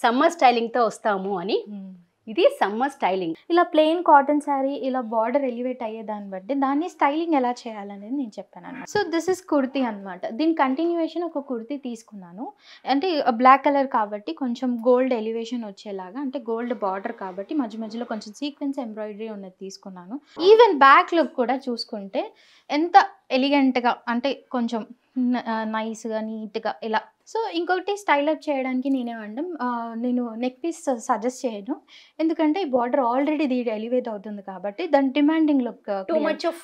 Summer స్టైలింగ్తో వస్తాము అని. ఇది సమ్మర్ స్టైలింగ్. ఇలా ప్లెయిన్ కాటన్ శారీ ఇలా బార్డర్ ఎలివేట్ అయ్యేదాన్ని బట్టి దాన్ని స్టైలింగ్ ఎలా చేయాలనేది నేను చెప్పాను అన్నమాట. సో దిస్ ఇస్ కుర్తీ అనమాట. దీని కంటిన్యూయేషన్ ఒక కుర్తీ తీసుకున్నాను. అంటే బ్లాక్ కలర్ కాబట్టి కొంచెం గోల్డ్ ఎలివేషన్ వచ్చేలాగా, అంటే గోల్డ్ బార్డర్ కాబట్టి మధ్య మధ్యలో కొంచెం సీక్వెన్స్ ఎంబ్రాయిడరీ ఉన్నది తీసుకున్నాను. ఈవెన్ బ్యాక్ లుక్ కూడా చూసుకుంటే ఎంత ఎలిగెంట్గా, అంటే కొంచెం నైస్గా నీట్గా ఇలా. సో ఇంకొకటి స్టైల్ అప్ చేయడానికి నేను నెక్ పీస్ సజెస్ట్ చేయను, ఎందుకంటే ఈ బార్డర్ ఆల్రెడీ దీని ఎలివేట్ అవుతుంది కాబట్టి దాని demanding look too much of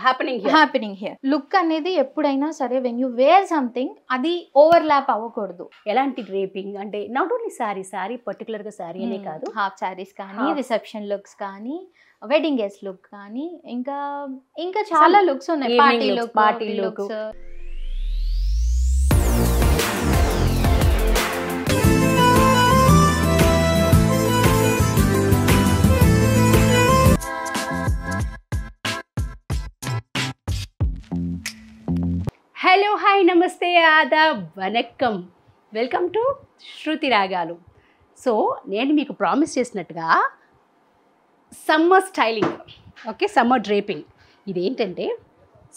happening here. Look అనేది ఎప్పుడైనా సరే వెన్ యూ వేర్ సంథింగ్ అది ఓవర్లాప్ అవ్వకూడదు. ఎలాంటి డ్రేపింగ్ అంటే నాట్ ఓన్లీ శారీ పర్టికులర్గా శారీ అనే కాదు, హాఫ్ శారీస్ కానీ, రిసెప్షన్ లుక్స్ కానీ, వెడ్డింగ్ గెస్ట్ లుక్ కానీ, ఇంకా చాలా లుక్స్ ఉన్నాయి. Party looks. హలో, హాయ్, నమస్తే, ఆదాబ్, వనక్కం. వెల్కమ్ టు శృతి రాగాలు. సో నేను మీకు ప్రామిస్ చేసినట్టుగా summer styling, okay, summer draping. ఇదేంటంటే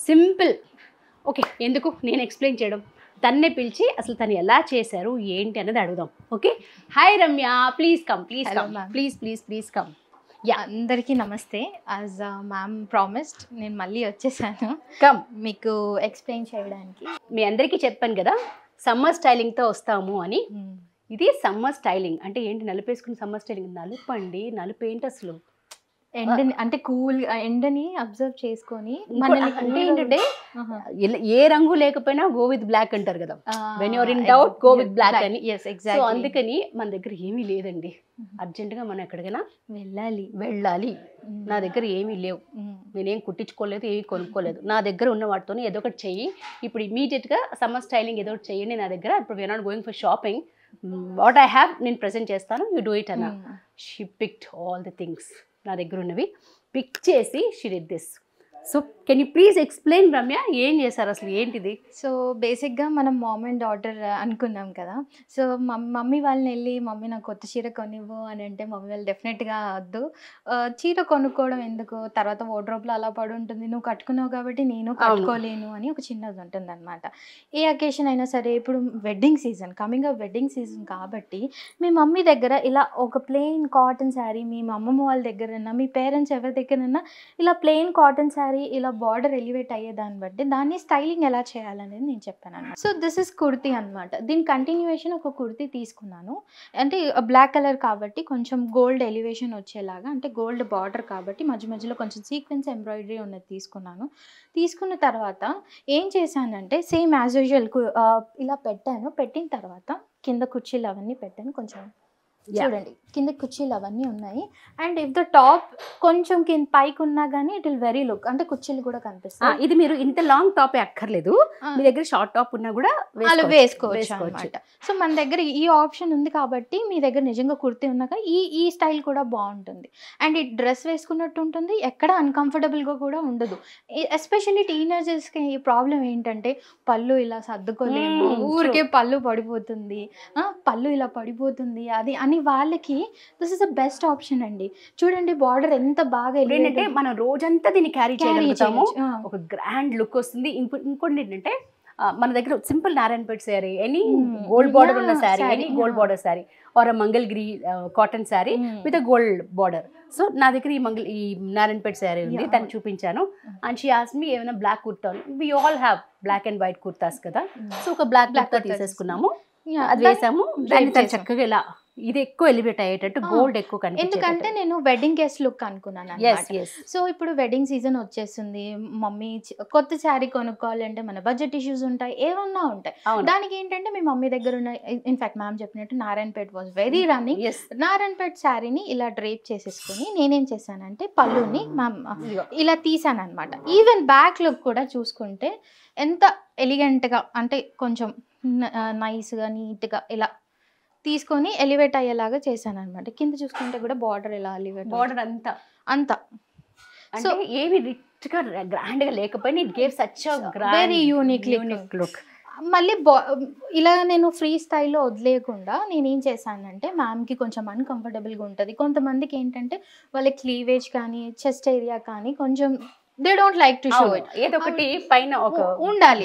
సింపుల్. ఓకే, ఎందుకు నేను ఎక్స్ప్లెయిన్ చేయడం, తన్నే పిలిచి అసలు తను ఎలా చేశారు ఏంటి అనేది అడుగుదాం. Okay, hi Ramya, please come, please come. అందరికీ నమస్తే. యాజ్ మ్యామ్ ప్రామిస్డ్ నేను మళ్ళీ వచ్చేసాను కమ్ మీకు ఎక్స్ప్లెయిన్ చేయడానికి. మీ అందరికీ చెప్పాను కదా సమ్మర్ స్టైలింగ్తో వస్తాము అని. ఇది సమ్మర్ స్టైలింగ్ అంటే ఏంటి? నలుపేసుకుని సమ్మర్ స్టైలింగ్. నలుపు ఏంటి అసలు? ఎండని అంటే కూల్ ఎండని అబ్జర్వ్ చేసుకొని అంటే ఏంటంటే ఏ రంగు లేకపోయినా గో విత్ బ్లాక్ అంటారు కదా, when you're in doubt go with black అని. సో అందుకని మన దగ్గర ఏమీ లేదండి, అర్జెంటుగా మనం ఎక్కడికైనా వెళ్ళాలి. నా దగ్గర ఏమీ లేవు, నేనేం కుట్టించుకోలేదు, ఏమీ కొనుక్కోలేదు. నా దగ్గర ఉన్న వాటితో ఏదో ఒకటి చెయ్యి. ఇప్పుడు ఇమీడియట్గా సమ్మర్ స్టైలింగ్ ఏదో ఒకటి చెయ్యండి నా దగ్గర. ఇప్పుడు we are not going for shopping, what I have నేను ప్రెజెంట్ చేస్తాను, యూ డూ ఇట్ అన్న. She picked all the things, నా దగ్గర ఉన్నవి పిక్ చేసి she did this. So can you please explain Ramya, ఏం చేశారు అసలు, ఏంటిది? సో బేసిక్గా మనం మామ్ అండ్ డాటర్ అనుకున్నాం కదా. సో మమ్మీ వాళ్ళని వెళ్ళి మమ్మీ నాకు కొత్త చీర కొనివ్వు అని అంటే మమ్మీ వాళ్ళు డెఫినెట్గా వద్దు, చీర కొనుక్కోవడం ఎందుకు, తర్వాత వార్డ్రోబ్లో అలా పడి ఉంటుంది, నువ్వు కట్టుకున్నావు కాబట్టి నేను కట్టుకోలేను అని ఒక చిన్నది ఉంటుంది అనమాట. ఏ అకేషన్ అయినా సరే, ఇప్పుడు wedding season, coming up wedding season కాబట్టి మీ మమ్మీ దగ్గర ఇలా ఒక ప్లెయిన్ కాటన్ శారీ, మీ అమ్మమ్మ వాళ్ళ దగ్గరన్నా, మీ పేరెంట్స్ ఎవరి దగ్గరన్నా ఇలా ప్లెయిన్ కాటన్ శారీ ఇలా బార్డర్ ఎలివేట్ అయ్యేదాన్ని బట్టి దాన్ని స్టైలింగ్ ఎలా చేయాలనేది నేను చెప్పాను అన్నమాట. సో దిస్ ఇస్ కుర్తీ అనమాట. దీని కంటిన్యూయేషన్ ఒక కుర్తీ తీసుకున్నాను. అంటే బ్లాక్ కలర్ కాబట్టి కొంచెం గోల్డ్ ఎలివేషన్ వచ్చేలాగా, అంటే గోల్డ్ బార్డర్ కాబట్టి మధ్య మధ్యలో కొంచెం సీక్వెన్స్ ఎంబ్రాయిడరీ ఉన్నది తీసుకున్నాను. తీసుకున్న తర్వాత ఏం చేశానంటే సేమ్ యాజ్ యూజువల్ ఇలా పెట్టిన తర్వాత కింద కుర్చీలు అవన్నీ పెట్టాను. కొంచెం చూడండి కింద కుర్చీలు అవన్నీ ఉన్నాయి. అండ్ ఇఫ్ ద టాప్ కొంచెం కింద పైకి ఉన్నా కానీ ఇట్ విల్ వెరీ లుక్, అంటే కుర్చీలు కూడా కనిపిస్తాయి. ఇది మీరు ఇంత లాంగ్ టాప్ అక్కర్లేదు, మీ దగ్గర షార్ట్ టాప్ ఉన్నా కూడా అలా వేసుకోవచ్చు అనమాట. సో మన దగ్గర ఈ ఆప్షన్ ఉంది కాబట్టి మీ దగ్గర నిజంగా కుర్తీ ఉన్నాక ఈ స్టైల్ కూడా బాగుంటుంది. అండ్ ఈ డ్రెస్ వేసుకున్నట్టు ఉంటుంది, ఎక్కడ అన్కంఫర్టబుల్గా కూడా ఉండదు. ఎస్పెషల్లీ టీనేజర్స్కి ఈ ప్రాబ్లం ఏంటంటే పళ్ళు ఇలా సర్దుకోలేము, ఊరికే పళ్ళు పడిపోతుంది అది అని వాళ్ళకి this is the best option అండి. చూడండి బార్డర్ ఎంత బాగా ఏంటంటే మనం రోజంతా దీన్ని క్యారీ చేయగలుగుతాము, ఒక గ్రాండ్ లుక్ వస్తుంది. ఇంకోటి ఏంటంటే మన దగ్గర simple Narayanpet sari, any gold border ఉన్న sari, any gold border sari or Mangalagiri cotton sari with a gold border. So నా దగ్గర ఈ నారాయణపేట శారీ ఉంది, తను చూపించాను. అండ్ షీ ఆస్క్డ్ మీ ఏమైనా black kurta, we all have black and white kurtas కదా. సో ఒక బ్లాక్ కుర్తా తీసేసుకున్నాము, అది వేసాము. దాన్ని తను చక్కగా ఇలా ఇది ఎక్కువ ఎలివేట్ అయ్యేటట్టు గోల్డ్ ఎక్కువ కనిపించేది. ఎందుకంటే నేను వెడ్డింగ్ గెస్ట్ లుక్ అనుకున్నాను. సో ఇప్పుడు వెడ్డింగ్ సీజన్ వచ్చేస్తుంది, మమ్మీ కొత్త శారీ కొనుక్కోవాలంటే మన బడ్జెట్ ఇష్యూస్ ఉంటాయి, ఏమన్నా ఉంటాయి. దానికి ఏంటంటే మీ మమ్మీ దగ్గర ఉన్న, ఇన్ఫాక్ట్ మ్యామ్ చెప్పినట్టు Narayanpet was very running. Narayanpet శారీని ఇలా డ్రేప్ చేసేసుకుని నేనేం చేశానంటే పళ్ళుని మ్యామ్ ఇలా తీసాను అనమాట. ఈవెన్ బ్యాక్ లుక్ కూడా చూసుకుంటే ఎంత ఎలిగెంట్గా, అంటే కొంచెం నైస్గా నీట్గా ఇలా తీసుకొని ఎలివేట్ అయ్యేలాగా చేశాను అనమాట. కింద చూసుకుంటే కూడా బార్డర్ ఇలా ఎలివేట్, బార్డర్ అంతా అంటే ఏమి రిచ్గా గ్రాండ్గా లేకపోయినా it gave such very unique look. మళ్ళీ ఇలా నేను ఫ్రీ స్టైల్లో వదిలేయకుండా నేనేం చేశానంటే మ్యామ్కి కొంచెం అన్కంఫర్టబుల్గా ఉంటుంది. కొంతమందికి ఏంటంటే వాళ్ళ క్లీవేజ్ కానీ చెస్ట్ ఏరియా కానీ కొంచెం they don't like to show it. ఏదో ఒకటి పైన ఒక ఉండాలి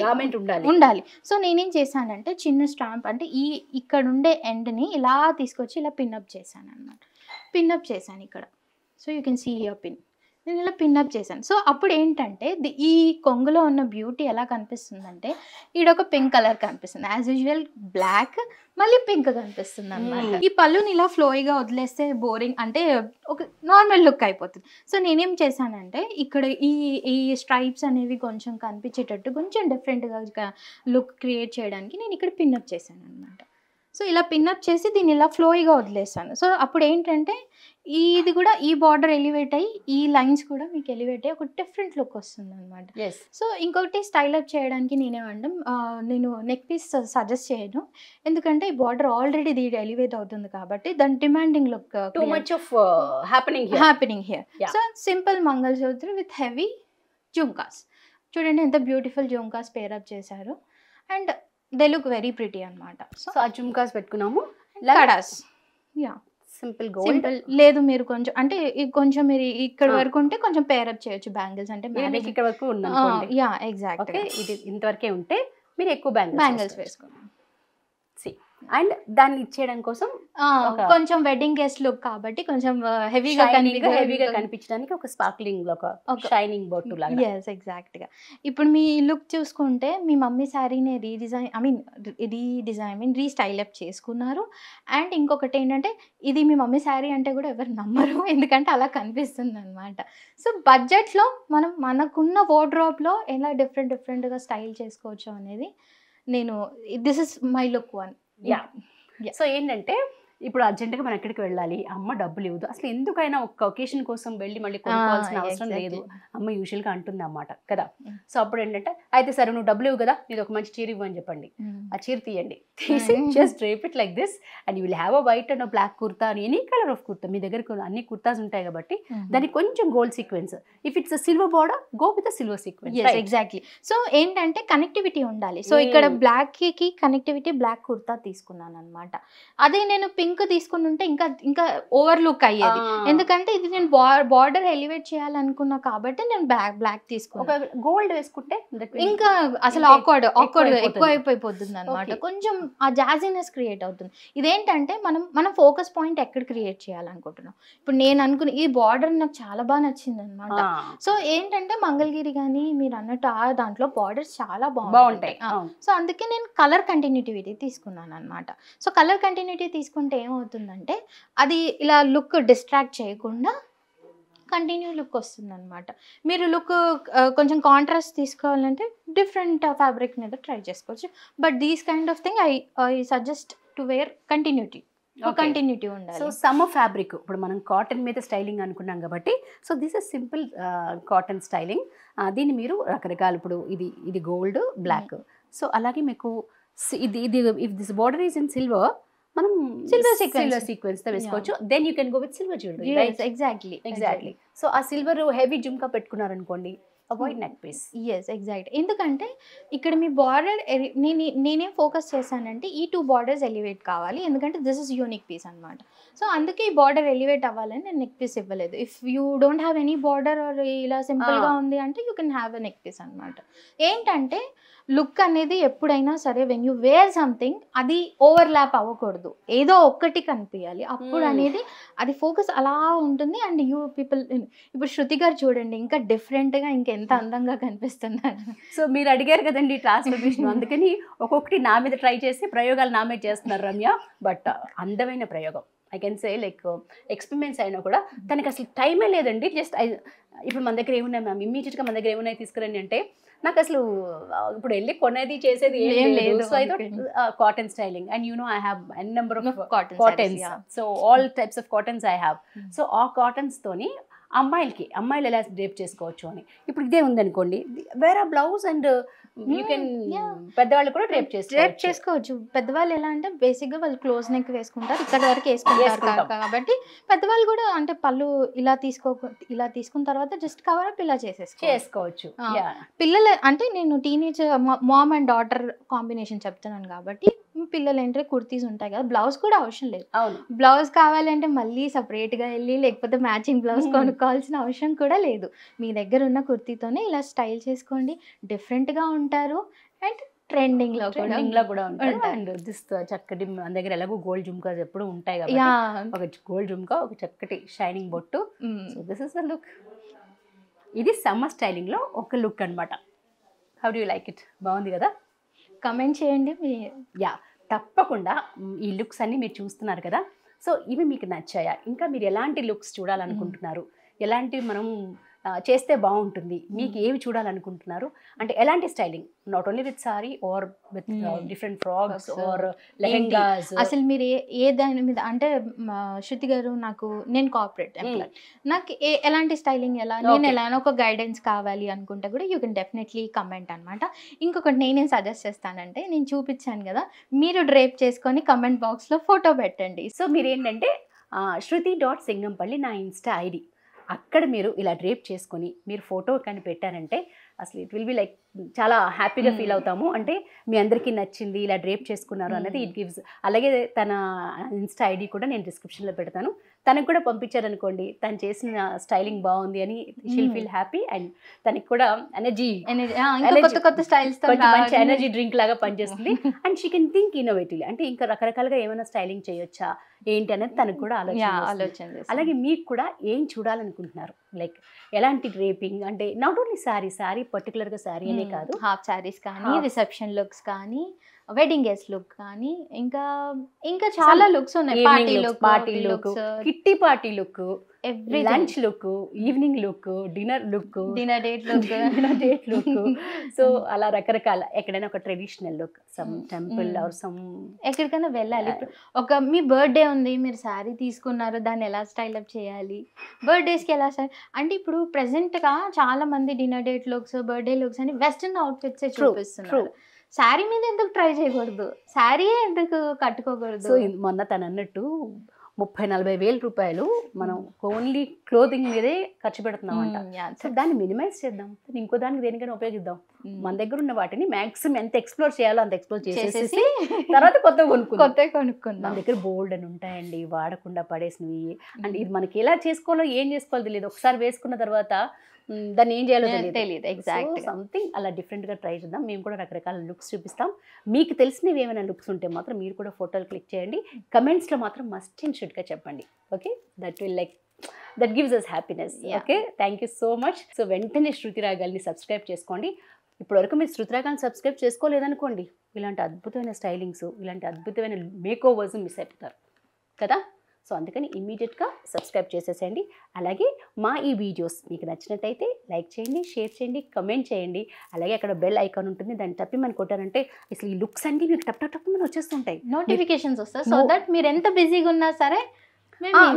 ఉండాలి. సో నేనేం చేశానంటే చిన్న స్టాంప్ అంటే ఇక్కడ ఉండే ఎండ్ని ఇలా తీసుకొచ్చి ఇలా పిన్అప్ చేశాను అన్నమాట. పిన్అప్ చేశాను ఇక్కడ. So you can see here pin. నేను ఇలా పిన్అప్ చేశాను. సో అప్పుడు ఏంటంటే ఈ కొంగులో ఉన్న బ్యూటీ ఎలా కనిపిస్తుందంటే ఈడొక పింక్ కలర్ కనిపిస్తుంది. యాజ్ యూజువల్ బ్లాక్ మళ్ళీ పింక్ కనిపిస్తుంది అనమాట. ఈ పళ్ళుని ఇలా ఫ్లోయిగా వదిలేస్తే బోరింగ్ అంటే ఒక నార్మల్ లుక్ అయిపోతుంది. సో నేనేం చేశానంటే ఇక్కడ ఈ స్ట్రైప్స్ అనేవి కొంచెం కనిపించేటట్టు కొంచెం డిఫరెంట్గా లుక్ క్రియేట్ చేయడానికి నేను ఇక్కడ పిన్అప్ చేశాను అనమాట. సో ఇలా పిన్అప్ చేసి దీన్ని ఇలా ఫ్లోయిగా వదిలేసాను. సో అప్పుడు ఏంటంటే ఇది కూడా ఈ బార్డర్ ఎలివేట్ అయ్యి ఈ లైన్స్ కూడా మీకు ఎలివేట్ అయ్యి ఒక డిఫరెంట్ లుక్ వస్తుంది అనమాట. సో ఇంకొకటి స్టైల్ అప్ చేయడానికి నేనేమంటాం, నేను నెక్ పీస్ సజెస్ట్ చేయను, ఎందుకంటే ఈ బార్డర్ ఆల్రెడీ ఇది ఎలివేట్ అవుతుంది కాబట్టి దాని demanding look too much of happening here. So simple mangalsutra with heavy jhumkas. చూడండి ఎంత బ్యూటిఫుల్ జుంకాస్ పేరప్ చేశారు and they look very pretty అనమాట. సో ఆ జుంకాస్ పెట్టుకున్నాము. కడాస్ సింపుల్ లేదు మీరు కొంచెం అంటే కొంచెం మీరు ఇక్కడ వరకు ఉంటే కొంచెం పేరప్ చేయొచ్చు బ్యాంగిల్స్ అంటే మ్యారేజ్ ఇక్కడ వరకు యా ఎగ్జాక్ట్. ఇది ఇంతవరకే ఉంటే మీరు ఎక్కువ బ్యాంగిల్స్ వేసుకోండి. అండ్ దాన్ని ఇచ్చేయడం కోసం కొంచెం వెడ్డింగ్ గెస్ట్ లుక్ కాబట్టి కొంచెం హెవీగా కనిపించడానికి ఒక స్పార్క్లింగ్ ఒక షైనింగ్ బొట్టు లాగా. yes ఎగ్జాక్ట్ గా. ఇప్పుడు మీ లుక్ చూసుకుంటే మీ మమ్మీ శారీని రీస్టైల్ అప్ చేసుకున్నారు. అండ్ ఇంకొకటి ఏంటంటే ఇది మీ మమ్మీ శారీ అంటే కూడా ఎవరు నమ్మరు, ఎందుకంటే అలా కనిపిస్తుంది అనమాట. సో బడ్జెట్లో మనం మనకున్న వార్డ్రోబ్లో ఎలా డిఫరెంట్గా స్టైల్ చేసుకోవచ్చు అనేది this is my look one. So ఏంటంటే ఇప్పుడు అర్జెంట్గా మనం ఎక్కడికి వెళ్ళాలి, అమ్మ డబ్బులు ఇవ్వదు, అసలు ఎందుకైనా ఒక ఒకేషన్ కోసం వెళ్ళి మళ్ళీ కొనుక్కోవాల్సిన అవసరం లేదు అమ్మ యూజువల్గా అంటుంది అన్నమాట కదా. సో అప్పుడు ఏంటంటే అయితే సరే నువ్వు డబ్బులు ఇవ్వు కదా, నీది ఒక మంచి చీర ఇవ్వు అని చెప్పండి. ఆ చీర తీయండి, తీసి just drape it like this and you will have a white and black kurta అని ఎనీ కలర్ ఆఫ్ కుర్తా. మీ దగ్గర అన్ని కుర్తాస్ ఉంటాయి కాబట్టి దానికి కొంచెం gold sequins, if it's silver border go with silver sequins. Exactly. So ఏంటంటే కనెక్టివిటీ ఉండాలి. సో ఇక్కడ బ్లాక్ కి కనెక్టివిటీ బ్లాక్ కుర్తా తీసుకున్నాను అనమాట. అదే నేను పింక్ తీసుకుని ఉంటే ఇంకా ఓవర్ లుక్ అయ్యేది, ఎందుకంటే ఇది నేను బార్డర్ ఎలివేట్ చేయాలనుకున్నా కాబట్టి నేను బ్లాక్ తీసుకున్నాను. గోల్డ్ వేసుకుంటే ఇంకా అసలు ఆక్వర్డ్ ఎక్కువ అయిపోతుంది అనమాట. కొంచెం ఆ జాజినెస్ క్రియేట్ అవుతుంది. ఇదేంటంటే మనం ఫోకస్ పాయింట్ ఎక్కడ క్రియేట్ చేయాలనుకుంటున్నాం. ఇప్పుడు నేను అనుకున్న ఈ బార్డర్ నాకు చాలా బాగా నచ్చింది అనమాట. సో ఏంటంటే మంగళగిరి కానీ మీరు అన్నట్టు ఆ దాంట్లో బార్డర్స్ చాలా బాగుంటాయి. సో అందుకే నేను కలర్ కంటిన్యూటీ తీసుకున్నాను అనమాట. సో కలర్ కంటిన్యూటీ తీసుకుంటే ఏమవుతుందంటే అది ఇలా లుక్ డిస్ట్రాక్ట్ చేయకుండా కంటిన్యూ లుక్ వస్తుంది అనమాట. మీరు లుక్ కొంచెం కాంట్రాస్ట్ తీసుకోవాలంటే డిఫరెంట్ ఫ్యాబ్రిక్ మీద ట్రై చేసుకోవచ్చు. But these kind of thing I suggest to wear continuity ఉండాలి. సో సమ్ ఫ్యాబ్రిక్ ఇప్పుడు మనం కాటన్ మీద స్టైలింగ్ అనుకున్నాం కాబట్టి so this is simple cotton styling. దీన్ని మీరు రకరకాల ఇప్పుడు ఇది గోల్డ్ బ్లాక్. సో అలాగే మీకు ఇది if this border is in silver మనం సిల్వర్ సీక్వెన్స్ తో వేసుకోవచ్చు. Then you can go with silver jewellery. Exactly. So ఆ సిల్వర్ హెవీ జుంకా పెట్టుకున్నారనుకోండి, అవాయిడ్ నెక్ పీస్. ఎగ్జాక్ట్. ఎందుకంటే ఇక్కడ మీ బార్డర్ నేనేం ఫోకస్ చేశానంటే ఈ 2 బార్డర్స్ ఎలివేట్ కావాలి, ఎందుకంటే దిస్ ఇస్ యూనిక్ పీస్ అనమాట. సో అందుకే ఈ బార్డర్ ఎలివేట్ అవ్వాలని నేను నెక్ పీస్ ఇవ్వలేదు. If you don't have any border ఇలా సింపుల్గా ఉంది అంటే you can have a neck piece అనమాట. ఏంటంటే లుక్ అనేది ఎప్పుడైనా సరే వెన్ యూ వేర్ సంథింగ్ అది ఓవర్లాప్ అవ్వకూడదు, ఏదో ఒక్కటి కనిపించాలి. అప్పుడు అనేది అది ఫోకస్ అలా ఉంటుంది. అండ్ యూ పీపుల్ ఇప్పుడు శృతి గారు చూడండి ఇంకా డిఫరెంట్గా ఇంకెంత అందంగా కనిపిస్తున్నారు. సో మీరు అడిగారు కదండి ట్రాన్స్ఫర్మేషన్, అందుకని ఒక్కొక్కటి నా మీద ట్రై చేసి ప్రయోగాలు నా మీద చేస్తున్నారు రమ్య. బట్ అందమైన ప్రయోగం I can say, like experiments అయినా కూడా తనకి అసలు టైమే లేదండి. జస్ట్ ఇప్పుడు మన దగ్గర ఏమున్నాయి మ్యామ్, ఇమ్మీడియట్గా మన దగ్గర ఏమున్నాయి తీసుకురండి అంటే నాకు అసలు ఇప్పుడు వెళ్ళి కొనేది చేసేది ఏం లేదు. So I thought cotton styling and you know I have an number of cottons. So all types of cottons I have. So ఆ కాటన్స్ తోని అమ్మాయిలు ఎలా డ్రేప్ చేసుకోవచ్చు అని. ఇప్పుడు ఇదే ఉందనుకోండి, వేరే బ్లౌజ్ అండ్ యూ కెన్ పెద్దవాళ్ళు కూడా డ్రేప్ చేసుకోవచ్చు. పెద్దవాళ్ళు ఎలా అంటే బేసిక్గా వాళ్ళు క్లోజ్ నెక్ వేసుకుంటారు, ఇక్కడ వరకు వేసుకుంటారు కాబట్టి పెద్దవాళ్ళు కూడా అంటే పళ్ళు ఇలా తీసుకున్న తర్వాత జస్ట్ కవర్ అప్ ఇలా చేసుకోవచ్చు. పిల్లలు అంటే నేను teenage mom and daughter combination చెప్తున్నాను కాబట్టి పిల్లలు ఏంటంటే కుర్తీస్ ఉంటాయి కదా, బ్లౌజ్ కూడా అవసరం లేదు. బ్లౌజ్ కావాలంటే మళ్ళీ సపరేట్గా వెళ్ళి లేకపోతే మ్యాచింగ్ బ్లౌజ్ కొనుక్కోవాల్సిన అవసరం కూడా లేదు. మీ దగ్గర ఉన్న కుర్తీతోనే ఇలా స్టైల్ చేసుకోండి, డిఫరెంట్గా ఉంటారు అండ్ ట్రెండింగ్ లో కూడా ఉంటాయి. అండ్ దిస్ చక్కటి మన దగ్గర ఎలాగో గోల్డ్ జుమ్కాస్ ఎప్పుడు ఉంటాయి కాబట్టి ఒక గోల్డ్ జుమ్కా, ఒక చక్కటి షైనింగ్ బొట్టు. So this is the look. ఇది సమ్మర్ స్టైలింగ్ లో ఒక లుక్ అన్నమాట. How do you like it? బాగుంది కదా? కమెంట్ చేయండి. తప్పకుండా ఈ లుక్స్ అన్ని మీరు చూస్తున్నారు కదా, సో ఇవి మీకు నచ్చాయా? ఇంకా మీరు ఎలాంటి లుక్స్ చూడాలనుకుంటున్నారు, ఎలాంటివి మనం చేస్తే బాగుంటుంది, మీకు ఏవి చూడాలనుకుంటున్నారు, అంటే ఎలాంటి styling, not only with sari or with different frocks or lehengas. అసలు మీరు ఏ దాని మీద అంటే శృతి గారు, నేను కార్పొరేట్ ఎంప్లాయ్, నాకు ఎలాంటి స్టైలింగ్ నేను ఎలా ఒక గైడెన్స్ కావాలి అనుకుంటే కూడా యూ కెన్ డెఫినెట్లీ కమెంట్ అనమాట. ఇంకొకటి నేనేం సజెస్ట్ చేస్తానంటే, నేను చూపించాను కదా, మీరు డ్రేప్ చేసుకొని కమెంట్ బాక్స్లో ఫోటో పెట్టండి. సో మీరు ఏంటంటే shruti.singampalli నా ఇన్స్టా ఐడి, అక్కడ మీరు ఇలా డ్రేప్ చేసుకొని మీరు ఫోటో కానీ పెట్టారంటే అసలు ఇట్ విల్ బి లైక్ చాలా హ్యాపీగా ఫీల్ అవుతాము. అంటే మీ అందరికీ నచ్చింది, ఇలా డ్రేప్ చేసుకున్నారు అనేది ఇట్ గివ్స్. అలాగే తన ఇన్స్టా ఐడి కూడా నేను డిస్క్రిప్షన్లో పెడతాను. తనకు కూడా పంపించారనుకోండి, తను చేసిన స్టైలింగ్ బాగుంది అని షీల్ ఫీల్ హ్యాపీ. అండ్ తనకి కూడా కొత్త స్టైల్స్ మంచి ఎనర్జీ డ్రింక్ లాగా పనిచేస్తుంది. And she can think innovatively, అంటే ఇంకా రకరకాలుగా ఏమైనా స్టైలింగ్ చేయొచ్చా ఏంటి అనేది తనకు కూడా ఆలోచన. అలాగే మీకు కూడా ఏం చూడాలనుకుంటున్నారు, లైక్ ఎలాంటి డ్రేపింగ్, అంటే నాట్ ఓన్లీ శారీ పర్టికులర్గా శారీ అనే కాదు, హాఫ్ శారీస్ కానీ, రిసెప్షన్ లుక్స్ కానీ, వెడ్డింగ్ గెస్ట్ లుక్ కానీ, ఇంకా చాలా లుక్స్ ఉన్నాయి. Party look, kitty party look, lunch look, evening look, dinner date look. So అలా రకరకాల, ఎక్కడైనా ఒక traditional look, some temple or some ఎక్కడికైనా వెళ్ళాలి. ఒక మీ బర్త్డే ఉంది, మీరు శారీ తీసుకున్నారు, దాన్ని ఎలా స్టైల్ అప్ చేయాలి, బర్త్డేస్కి ఎలా స్టైల్ అంటే ఇప్పుడు ప్రెసెంట్గా చాలా మంది dinner date looks, birthday looks అని వెస్టర్న్ అవుట్ఫిట్స్ చూపిస్తున్నారు. శారీ మీద ఎందుకు ట్రై చేయకూడదు, శారీ ఎందుకు కట్టుకోకూడదు? సో మొన్న తను అన్నట్టు 30-40 వేల రూపాయలు మనం ఓన్లీ క్లోతింగ్ మీదే ఖర్చు పెడుతున్నాం అంట. సో దాన్ని మినిమైజ్ చేద్దాం, ఇంకో దానికి దేనికైనా ఉపయోగిద్దాం. మన దగ్గర ఉన్న వాటిని మాక్సిమం ఎంత ఎక్స్ప్లోర్ చేయాలో అంత ఎక్స్ప్లోర్ చేసేసి తర్వాత కొత్తగా కొనుక్కుందాం. మన దగ్గర బోల్డ్ అని ఉంటాయండి వాడకుండా పడేసినవి. అండ్ ఇది మనకి ఎలా చేసుకోవాలో ఏం చేసుకోవాలో తెలియదు. ఒకసారి వేసుకున్న తర్వాత దాన్ని ఏం చేయాలో తెలియదు. ఎగ్జాక్ట్ సంథింగ్ అలా డిఫరెంట్గా ట్రై చేద్దాం. మేము కూడా రకరకాల లుక్స్ చూపిస్తాం. మీకు తెలిసినవి ఏమైనా లుక్స్ ఉంటే మాత్రం మీరు కూడా ఫోటోలు క్లిక్ చేయండి. కమెంట్స్లో మాత్రం మస్ట్ అండ్ షుడ్గా చెప్పండి. Okay, that gives us happiness. Okay, thank you so much. So వెంటనే శృతి రాగాల్ని సబ్స్క్రైబ్ చేసుకోండి. ఇప్పటివరకు మీరు శృతి రాగాల్ని సబ్స్క్రైబ్ చేసుకోలేదనుకోండి, ఇలాంటి అద్భుతమైన స్టైలింగ్స్, ఇలాంటి అద్భుతమైన మేక్ ఓవర్స్ మిస్ అయిపోతారు కదా. సో అందుకని ఇమ్మీడియట్గా సబ్స్క్రైబ్ చేసేసేయండి. అలాగే మా ఈ వీడియోస్ మీకు నచ్చినట్టయితే లైక్ చేయండి, షేర్ చేయండి, కమెంట్ చేయండి. అలాగే అక్కడ బెల్ ఐకాన్ ఉంటుంది, దాన్ని తప్పి మనం కొట్టారంటే అసలు ఈ లుక్స్ అన్నీ మీకు టప్ వచ్చేస్తుంటాయి, నోటిఫికేషన్స్ వస్తాయి. సో దట్ మీరు ఎంత బిజీగా ఉన్నా సరే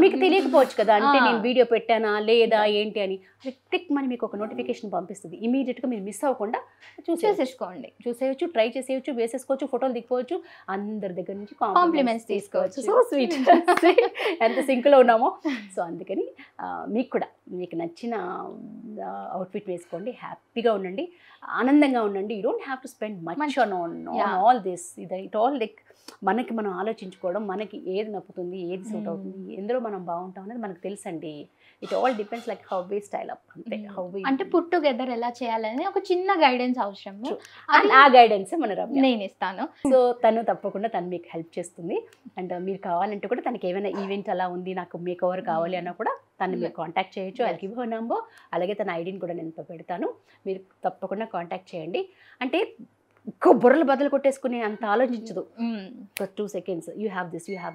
మీకు తెలియకపోవచ్చు కదా, అంటే నేను వీడియో పెట్టానా లేదా ఏంటి అని క్లిక్ అని మీకు ఒక నోటిఫికేషన్ పంపిస్తుంది. ఇమీడియట్గా మీరు మిస్ అవ్వకుండా చూసేయచ్చు, ట్రై చేసేయచ్చు, వేసేసుకోవచ్చు, ఫోటోలు దిక్కోవచ్చు, అందరి దగ్గర నుంచి కాంప్లిమెంట్స్ తీసుకోవచ్చు. సో స్వీట్ ఎంత సింక్లో ఉన్నామో. సో అందుకని మీకు నచ్చిన అవుట్ఫిట్ వేసుకోండి, హ్యాపీగా ఉండండి, ఆనందంగా ఉండండి. You don't have to spend much on all this. It all like మనకి మనం ఆలోచించుకోవడం, మనకి ఏది నప్పుతుంది, ఏది సూట్ అవుతుంది, ఎందులో మనం బాగుంటాం అనేది మనకు తెలుసండి. It all depends like how we style up, అంతే. అంటే పుట్ టుగెదర్ ఎలా చేయాలని ఒక చిన్న గైడెన్స్ అవసరం, ఆ గైడెన్స్ నేను ఇస్తాను. సో తను తప్పకుండా మీకు హెల్ప్ చేస్తుంది. అండ్ మీరు కావాలంటే కూడా తనకి ఏమైనా ఈవెంట్ అలా ఉంది, నాకు మేక్ ఓవర్ కావాలి అన్నా కూడా తను మీరు కాంటాక్ట్ చేయొచ్చు. I give her number. అలాగే తన ఐడిని కూడా నేను పెడతాను, మీరు తప్పకుండా కాంటాక్ట్ చేయండి. అంటే ఎక్కువ బుర్రలు బదులు కొట్టేసుకునే అంత ఆలోచించదు. 2 seconds you have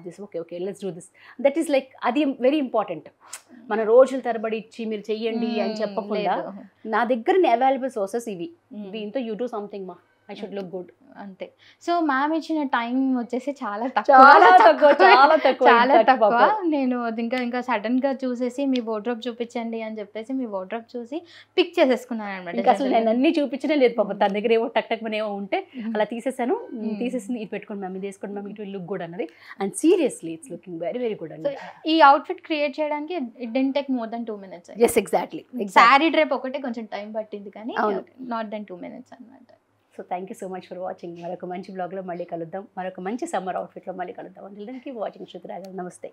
this okay let's do this. That is like అది వెరీ ఇంపార్టెంట్. మన రోజుల తరబడి ఇచ్చి మీరు చెయ్యండి అని చెప్పకుండా, నా దగ్గర అవైలబుల్ సోర్సెస్ ఇవి, దీంతో యూ డూ సంథింగ్ మా ఐ షుడ్ లుక్ గుడ్. అంతే. సో మ్యామ్ ఇచ్చిన టైం వచ్చేసి చాలా చాలా తక్కువ, చాలా తక్కువ, చాలా in fact తక్కువ. పాపం. నేను ఇంకా సడన్ గా చూసేసి మీ వార్డ్రోబ్ చూపించండి అని చెప్పేసి మీ వార్డ్రోబ్ చూసి పిక్ చేసేసుకున్నాను ఇంకా అసలు అనమాట. నేను అన్ని చూపించనే లేదు పాపం. తన దగ్గర ఏవో టక్ టక్ ఏవో ఉంటే అలా తీసేసాను. తీసేసింది, ఇది పెట్టుకోండి మ్యామ్, ఇది వేసుకోండి ma'am, it will look good అన్నది. And seriously it's looking very very good అండి. ఈ అవుట్ఫిట్ క్రియేట్ చేయడానికి it didn't take more than 2 minutes. Yes exactly. Sari drape ఒకటే కొంచెం టైం పట్టింది కానీ అవును. నాట్ దెన్ 2 minutes అన్నమాట. So thank you so much for watching. మరొక మంచి బ్లాగ్లో మళ్ళీ కలుద్దాం, మరొక మంచి సమ్మర్ అవుట్ఫిట్లో మళ్ళీ కలుద్దాం. అందరికీ వాచింగ్ శృతి రాగల్. నమస్తే.